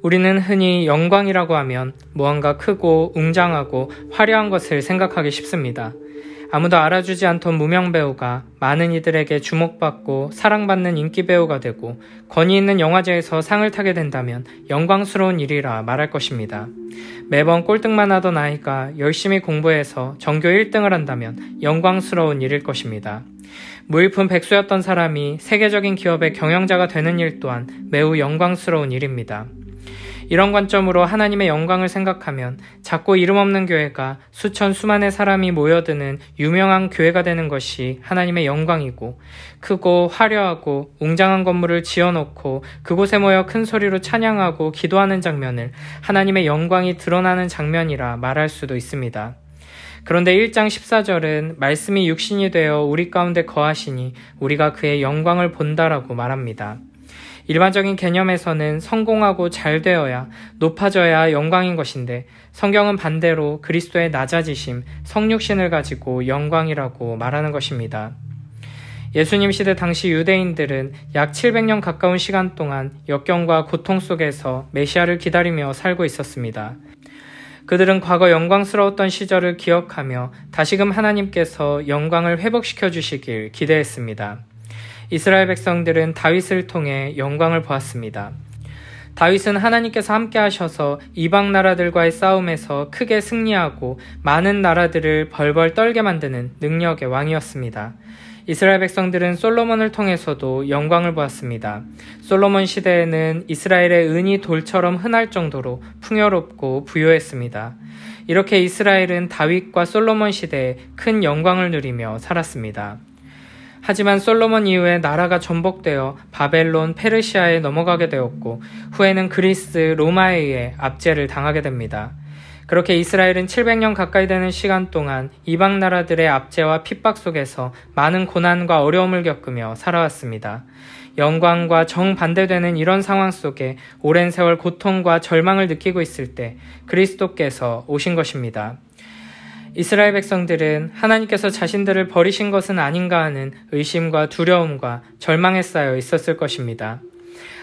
우리는 흔히 영광이라고 하면 무언가 크고 웅장하고 화려한 것을 생각하기 쉽습니다. 아무도 알아주지 않던 무명 배우가 많은 이들에게 주목받고 사랑받는 인기 배우가 되고 권위 있는 영화제에서 상을 타게 된다면 영광스러운 일이라 말할 것입니다. 매번 꼴등만 하던 아이가 열심히 공부해서 전교 1등을 한다면 영광스러운 일일 것입니다. 무일푼 백수였던 사람이 세계적인 기업의 경영자가 되는 일 또한 매우 영광스러운 일입니다. 이런 관점으로 하나님의 영광을 생각하면 작고 이름 없는 교회가 수천 수만의 사람이 모여드는 유명한 교회가 되는 것이 하나님의 영광이고, 크고 화려하고 웅장한 건물을 지어놓고 그곳에 모여 큰 소리로 찬양하고 기도하는 장면을 하나님의 영광이 드러나는 장면이라 말할 수도 있습니다. 그런데 1장 14절은 말씀이 육신이 되어 우리 가운데 거하시니 우리가 그의 영광을 본다라고 말합니다. 일반적인 개념에서는 성공하고 잘 되어야 높아져야 영광인 것인데, 성경은 반대로 그리스도의 낮아지심, 성육신을 가지고 영광이라고 말하는 것입니다. 예수님 시대 당시 유대인들은 약 700년 가까운 시간 동안 역경과 고통 속에서 메시아를 기다리며 살고 있었습니다. 그들은 과거 영광스러웠던 시절을 기억하며 다시금 하나님께서 영광을 회복시켜 주시길 기대했습니다. 이스라엘 백성들은 다윗을 통해 영광을 보았습니다. 다윗은 하나님께서 함께 하셔서 이방 나라들과의 싸움에서 크게 승리하고 많은 나라들을 벌벌 떨게 만드는 능력의 왕이었습니다. 이스라엘 백성들은 솔로몬을 통해서도 영광을 보았습니다. 솔로몬 시대에는 이스라엘의 은이 돌처럼 흔할 정도로 풍요롭고 부유했습니다. 이렇게 이스라엘은 다윗과 솔로몬 시대에 큰 영광을 누리며 살았습니다. 하지만 솔로몬 이후에 나라가 전복되어 바벨론, 페르시아에 넘어가게 되었고, 후에는 그리스, 로마에 의해 압제를 당하게 됩니다. 그렇게 이스라엘은 700년 가까이 되는 시간 동안 이방 나라들의 압제와 핍박 속에서 많은 고난과 어려움을 겪으며 살아왔습니다. 영광과 정반대되는 이런 상황 속에 오랜 세월 고통과 절망을 느끼고 있을 때 그리스도께서 오신 것입니다. 이스라엘 백성들은 하나님께서 자신들을 버리신 것은 아닌가 하는 의심과 두려움과 절망에 쌓여 있었을 것입니다.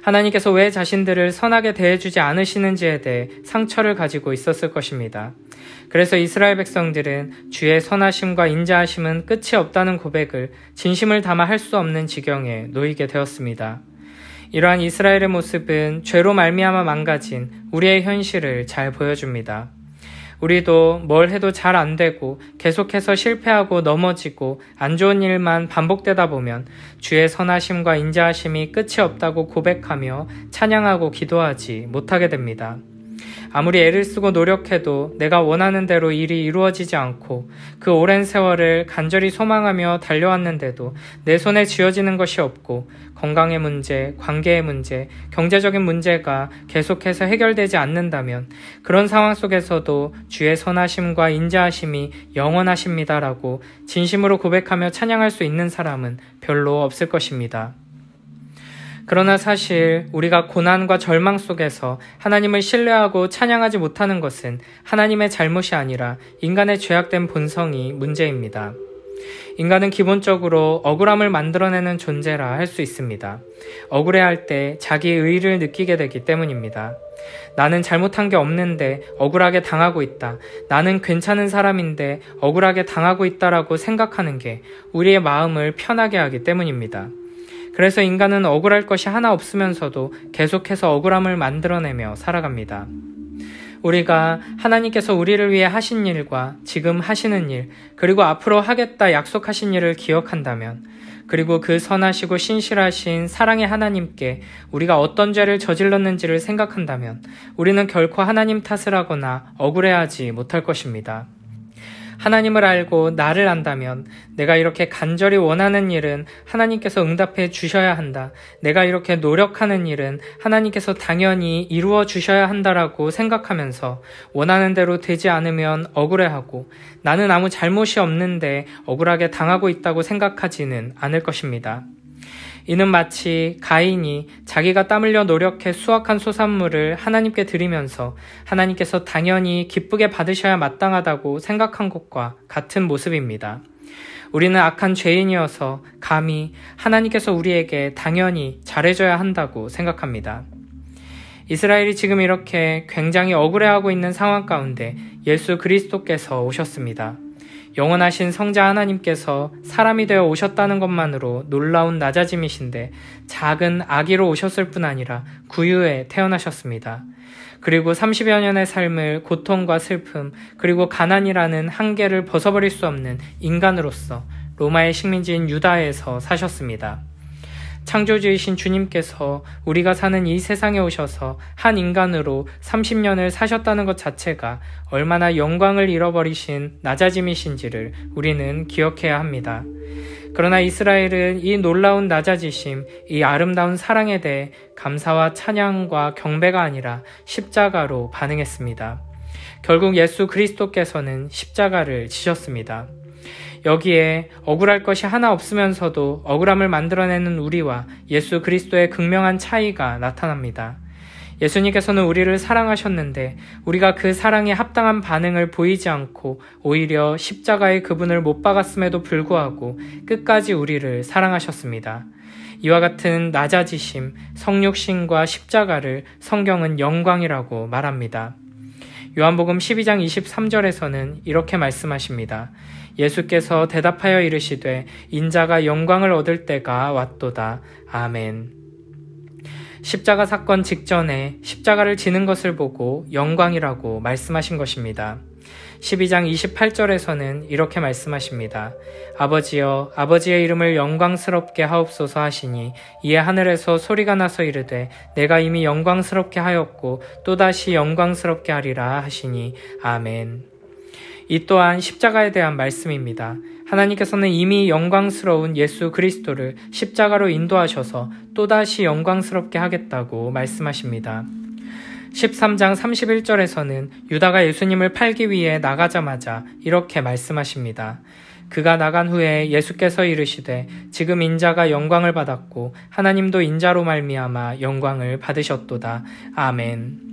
하나님께서 왜 자신들을 선하게 대해주지 않으시는지에 대해 상처를 가지고 있었을 것입니다. 그래서 이스라엘 백성들은 주의 선하심과 인자하심은 끝이 없다는 고백을 진심을 담아 할 수 없는 지경에 놓이게 되었습니다. 이러한 이스라엘의 모습은 죄로 말미암아 망가진 우리의 현실을 잘 보여줍니다. 우리도 뭘 해도 잘 안 되고 계속해서 실패하고 넘어지고 안 좋은 일만 반복되다 보면 주의 선하심과 인자하심이 끝이 없다고 고백하며 찬양하고 기도하지 못하게 됩니다. 아무리 애를 쓰고 노력해도 내가 원하는 대로 일이 이루어지지 않고 그 오랜 세월을 간절히 소망하며 달려왔는데도 내 손에 쥐어지는 것이 없고 건강의 문제, 관계의 문제, 경제적인 문제가 계속해서 해결되지 않는다면 그런 상황 속에서도 주의 선하심과 인자하심이 영원하십니다라고 진심으로 고백하며 찬양할 수 있는 사람은 별로 없을 것입니다. 그러나 사실 우리가 고난과 절망 속에서 하나님을 신뢰하고 찬양하지 못하는 것은 하나님의 잘못이 아니라 인간의 죄악된 본성이 문제입니다. 인간은 기본적으로 억울함을 만들어내는 존재라 할 수 있습니다. 억울해할 때 자기의 의의를 느끼게 되기 때문입니다. 나는 잘못한 게 없는데 억울하게 당하고 있다. 나는 괜찮은 사람인데 억울하게 당하고 있다라고 생각하는 게 우리의 마음을 편하게 하기 때문입니다. 그래서 인간은 억울할 것이 하나 없으면서도 계속해서 억울함을 만들어내며 살아갑니다. 우리가 하나님께서 우리를 위해 하신 일과 지금 하시는 일, 그리고 앞으로 하겠다 약속하신 일을 기억한다면, 그리고 그 선하시고 신실하신 사랑의 하나님께 우리가 어떤 죄를 저질렀는지를 생각한다면 우리는 결코 하나님 탓을 하거나 억울해하지 못할 것입니다. 하나님을 알고 나를 안다면 내가 이렇게 간절히 원하는 일은 하나님께서 응답해 주셔야 한다. 내가 이렇게 노력하는 일은 하나님께서 당연히 이루어 주셔야 한다라고 생각하면서 원하는 대로 되지 않으면 억울해하고 나는 아무 잘못이 없는데 억울하게 당하고 있다고 생각하지는 않을 것입니다. 이는 마치 가인이 자기가 땀 흘려 노력해 수확한 소산물을 하나님께 드리면서 하나님께서 당연히 기쁘게 받으셔야 마땅하다고 생각한 것과 같은 모습입니다. 우리는 악한 죄인이어서 감히 하나님께서 우리에게 당연히 잘해줘야 한다고 생각합니다. 이스라엘이 지금 이렇게 굉장히 억울해하고 있는 상황 가운데 예수 그리스도께서 오셨습니다. 영원하신 성자 하나님께서 사람이 되어 오셨다는 것만으로 놀라운 낮아짐이신데 작은 아기로 오셨을 뿐 아니라 구유에 태어나셨습니다. 그리고 30여 년의 삶을 고통과 슬픔 그리고 가난이라는 한계를 벗어버릴 수 없는 인간으로서 로마의 식민지인 유다에서 사셨습니다. 창조주이신 주님께서 우리가 사는 이 세상에 오셔서 한 인간으로 30년을 사셨다는 것 자체가 얼마나 영광을 잃어버리신 낮아짐이신지를 우리는 기억해야 합니다. 그러나 이스라엘은 이 놀라운 낮아지심, 이 아름다운 사랑에 대해 감사와 찬양과 경배가 아니라 십자가로 반응했습니다. 결국 예수 그리스도께서는 십자가를 지셨습니다. 여기에 억울할 것이 하나 없으면서도 억울함을 만들어내는 우리와 예수 그리스도의 극명한 차이가 나타납니다. 예수님께서는 우리를 사랑하셨는데 우리가 그 사랑에 합당한 반응을 보이지 않고 오히려 십자가에 그분을 못 박았음에도 불구하고 끝까지 우리를 사랑하셨습니다. 이와 같은 낮아지심, 성육신과 십자가를 성경은 영광이라고 말합니다. 요한복음 12장 23절에서는 이렇게 말씀하십니다. 예수께서 대답하여 이르시되 인자가 영광을 얻을 때가 왔도다. 아멘. 십자가 사건 직전에 십자가를 지는 것을 보고 영광이라고 말씀하신 것입니다. 12장 28절에서는 이렇게 말씀하십니다. 아버지여 아버지의 이름을 영광스럽게 하옵소서 하시니 이에 하늘에서 소리가 나서 이르되 내가 이미 영광스럽게 하였고 또다시 영광스럽게 하리라 하시니 아멘. 이 또한 십자가에 대한 말씀입니다. 하나님께서는 이미 영광스러운 예수 그리스도를 십자가로 인도하셔서 또다시 영광스럽게 하겠다고 말씀하십니다. 13장 31절에서는 유다가 예수님을 팔기 위해 나가자마자 이렇게 말씀하십니다. 그가 나간 후에 예수께서 이르시되 지금 인자가 영광을 받았고 하나님도 인자로 말미암아 영광을 받으셨도다. 아멘.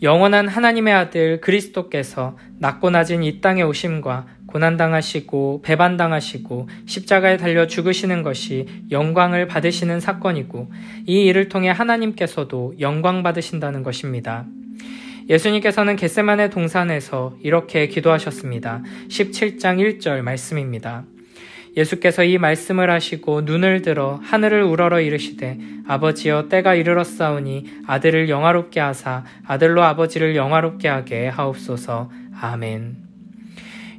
영원한 하나님의 아들 그리스도께서 낮고 낮은 이 땅에 오심과 고난당하시고 배반당하시고 십자가에 달려 죽으시는 것이 영광을 받으시는 사건이고 이 일을 통해 하나님께서도 영광 받으신다는 것입니다. 예수님께서는 겟세마네 동산에서 이렇게 기도하셨습니다. 17장 1절 말씀입니다. 예수께서 이 말씀을 하시고 눈을 들어 하늘을 우러러 이르시되 아버지여 때가 이르렀사오니 아들을 영화롭게 하사 아들로 아버지를 영화롭게 하게 하옵소서. 아멘.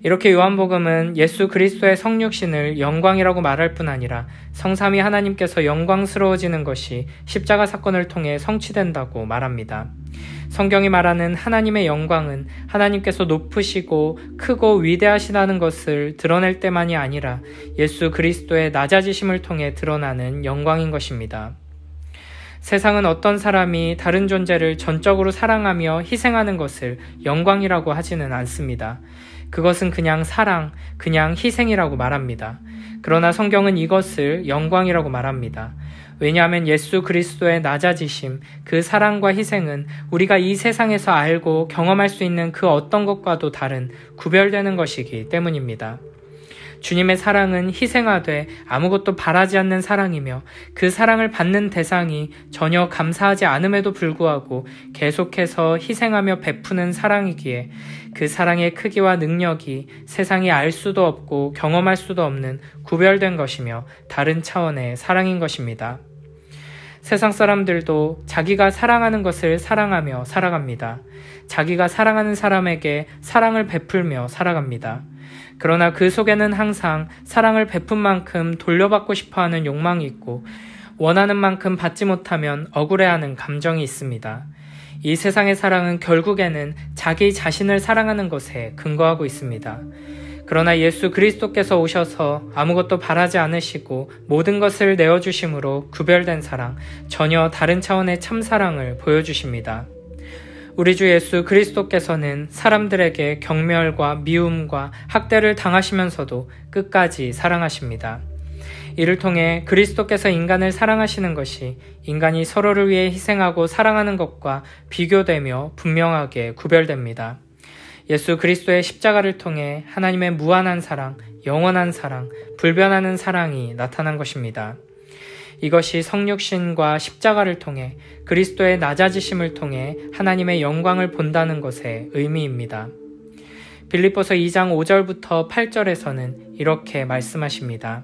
이렇게 요한복음은 예수 그리스도의 성육신을 영광이라고 말할 뿐 아니라 성삼위 하나님께서 영광스러워지는 것이 십자가 사건을 통해 성취된다고 말합니다. 성경이 말하는 하나님의 영광은 하나님께서 높으시고 크고 위대하시다는 것을 드러낼 때만이 아니라 예수 그리스도의 낮아지심을 통해 드러나는 영광인 것입니다. 세상은 어떤 사람이 다른 존재를 전적으로 사랑하며 희생하는 것을 영광이라고 하지는 않습니다. 그것은 그냥 사랑, 그냥 희생이라고 말합니다. 그러나 성경은 이것을 영광이라고 말합니다. 왜냐하면 예수 그리스도의 낮아지심, 그 사랑과 희생은 우리가 이 세상에서 알고 경험할 수 있는 그 어떤 것과도 다른 구별되는 것이기 때문입니다. 주님의 사랑은 희생하되 아무것도 바라지 않는 사랑이며 그 사랑을 받는 대상이 전혀 감사하지 않음에도 불구하고 계속해서 희생하며 베푸는 사랑이기에 그 사랑의 크기와 능력이 세상이 알 수도 없고 경험할 수도 없는 구별된 것이며 다른 차원의 사랑인 것입니다. 세상 사람들도 자기가 사랑하는 것을 사랑하며 살아갑니다. 자기가 사랑하는 사람에게 사랑을 베풀며 살아갑니다. 그러나 그 속에는 항상 사랑을 베푼 만큼 돌려받고 싶어하는 욕망이 있고 원하는 만큼 받지 못하면 억울해하는 감정이 있습니다. 이 세상의 사랑은 결국에는 자기 자신을 사랑하는 것에 근거하고 있습니다. 그러나 예수 그리스도께서 오셔서 아무것도 바라지 않으시고 모든 것을 내어주심으로 구별된 사랑, 전혀 다른 차원의 참사랑을 보여주십니다. 우리 주 예수 그리스도께서는 사람들에게 경멸과 미움과 학대를 당하시면서도 끝까지 사랑하십니다. 이를 통해 그리스도께서 인간을 사랑하시는 것이 인간이 서로를 위해 희생하고 사랑하는 것과 비교되며 분명하게 구별됩니다. 예수 그리스도의 십자가를 통해 하나님의 무한한 사랑, 영원한 사랑, 불변하는 사랑이 나타난 것입니다. 이것이 성육신과 십자가를 통해 그리스도의 낮아지심을 통해 하나님의 영광을 본다는 것의 의미입니다. 빌립보서 2장 5절부터 8절에서는 이렇게 말씀하십니다.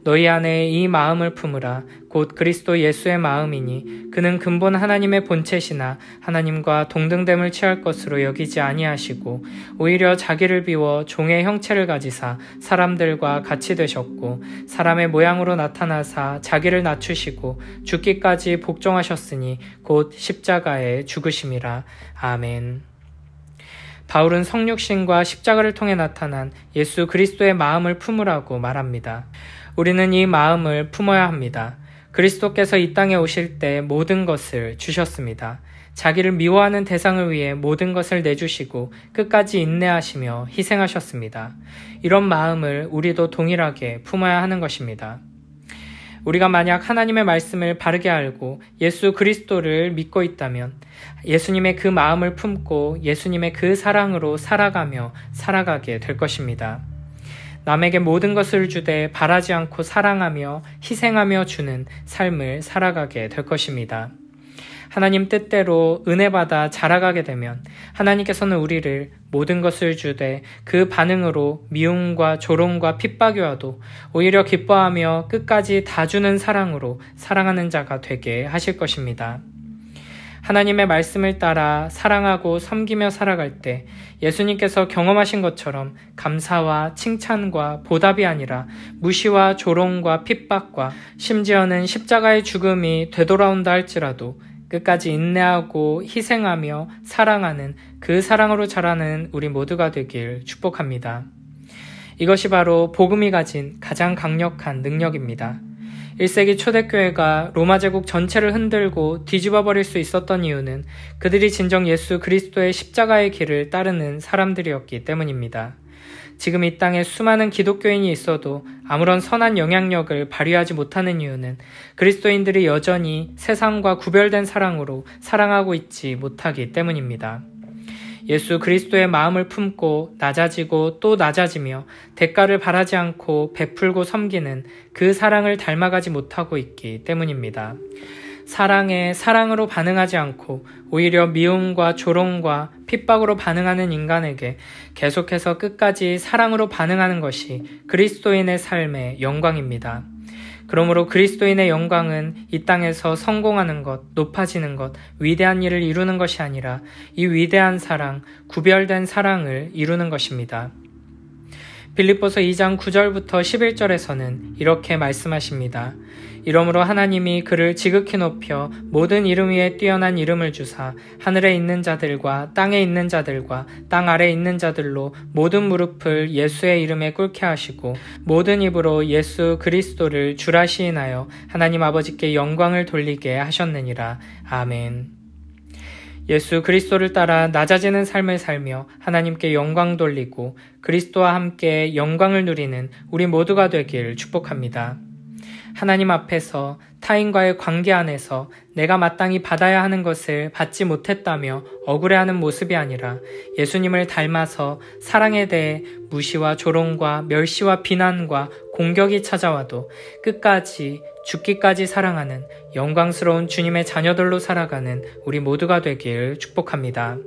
너희 안에 이 마음을 품으라. 곧 그리스도 예수의 마음이니 그는 근본 하나님의 본체시나 하나님과 동등됨을 취할 것으로 여기지 아니하시고 오히려 자기를 비워 종의 형체를 가지사 사람들과 같이 되셨고 사람의 모양으로 나타나사 자기를 낮추시고 죽기까지 복종하셨으니 곧 십자가에 죽으심이라. 아멘. 바울은 성육신과 십자가를 통해 나타난 예수 그리스도의 마음을 품으라고 말합니다. 우리는 이 마음을 품어야 합니다. 그리스도께서 이 땅에 오실 때 모든 것을 주셨습니다. 자기를 미워하는 대상을 위해 모든 것을 내주시고 끝까지 인내하시며 희생하셨습니다. 이런 마음을 우리도 동일하게 품어야 하는 것입니다. 우리가 만약 하나님의 말씀을 바르게 알고 예수 그리스도를 믿고 있다면 예수님의 그 마음을 품고 예수님의 그 사랑으로 살아가며 살아가게 될 것입니다. 남에게 모든 것을 주되 바라지 않고 사랑하며 희생하며 주는 삶을 살아가게 될 것입니다. 하나님 뜻대로 은혜 받아 자라가게 되면 하나님께서는 우리를 모든 것을 주되 그 반응으로 미움과 조롱과 핍박이 와도 오히려 기뻐하며 끝까지 다 주는 사랑으로 사랑하는 자가 되게 하실 것입니다. 하나님의 말씀을 따라 사랑하고 섬기며 살아갈 때 예수님께서 경험하신 것처럼 감사와 칭찬과 보답이 아니라 무시와 조롱과 핍박과 심지어는 십자가의 죽음이 되돌아온다 할지라도 끝까지 인내하고 희생하며 사랑하는 그 사랑으로 자라는 우리 모두가 되길 축복합니다. 이것이 바로 복음이 가진 가장 강력한 능력입니다. 1세기 초대교회가 로마 제국 전체를 흔들고 뒤집어 버릴 수 있었던 이유는 그들이 진정 예수 그리스도의 십자가의 길을 따르는 사람들이었기 때문입니다. 지금 이 땅에 수많은 기독교인이 있어도 아무런 선한 영향력을 발휘하지 못하는 이유는 그리스도인들이 여전히 세상과 구별된 사랑으로 사랑하고 있지 못하기 때문입니다. 예수 그리스도의 마음을 품고 낮아지고 또 낮아지며 대가를 바라지 않고 베풀고 섬기는 그 사랑을 닮아가지 못하고 있기 때문입니다. 사랑에 사랑으로 반응하지 않고 오히려 미움과 조롱과 핍박으로 반응하는 인간에게 계속해서 끝까지 사랑으로 반응하는 것이 그리스도인의 삶의 영광입니다. 그러므로 그리스도인의 영광은 이 땅에서 성공하는 것, 높아지는 것, 위대한 일을 이루는 것이 아니라 이 위대한 사랑, 구별된 사랑을 이루는 것입니다. 빌립보서 2장 9절부터 11절에서는 이렇게 말씀하십니다. 이러므로 하나님이 그를 지극히 높여 모든 이름 위에 뛰어난 이름을 주사 하늘에 있는 자들과 땅에 있는 자들과 땅 아래에 있는 자들로 모든 무릎을 예수의 이름에 꿇게 하시고 모든 입으로 예수 그리스도를 주라 시인하여 하나님 아버지께 영광을 돌리게 하셨느니라. 아멘. 예수 그리스도를 따라 낮아지는 삶을 살며 하나님께 영광 돌리고 그리스도와 함께 영광을 누리는 우리 모두가 되길 축복합니다. 하나님 앞에서 타인과의 관계 안에서 내가 마땅히 받아야 하는 것을 받지 못했다며 억울해하는 모습이 아니라 예수님을 닮아서 사랑에 대해 무시와 조롱과 멸시와 비난과 공격이 찾아와도 끝까지 죽기까지 사랑하는 영광스러운 주님의 자녀들로 살아가는 우리 모두가 되길 축복합니다.